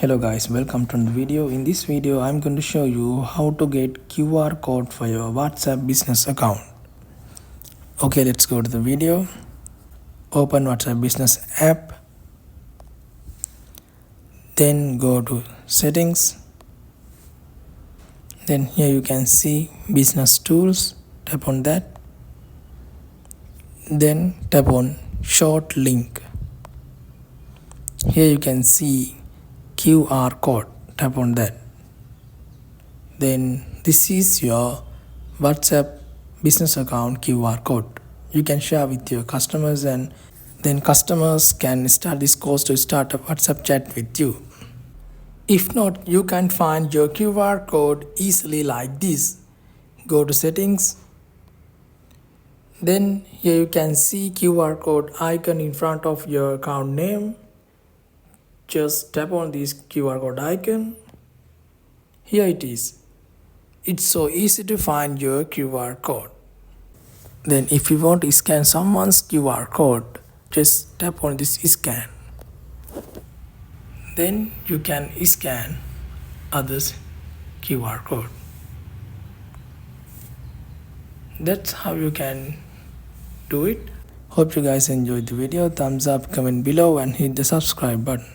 Hello guys, welcome to the video. In this video I'm going to show you how to get QR code for your WhatsApp business account. Okay, let's go to the video. Open WhatsApp business app, then go to settings, then here you can see business tools. Tap on that, then tap on short link. Here you can see QR code. Tap on that. Then this is your WhatsApp business account QR code. You can share with your customers, and then customers can start this course to start a WhatsApp chat with you. If not, you can find your QR code easily like this. Go to settings, then here you can see QR code icon in front of your account name. Just tap on this QR code icon. Here it is. It's so easy to find your QR code. Then if you want to scan someone's QR code, just tap on this scan. Then you can scan others' QR code. That's how you can do it. Hope you guys enjoyed the video. Thumbs up, comment below and hit the subscribe button.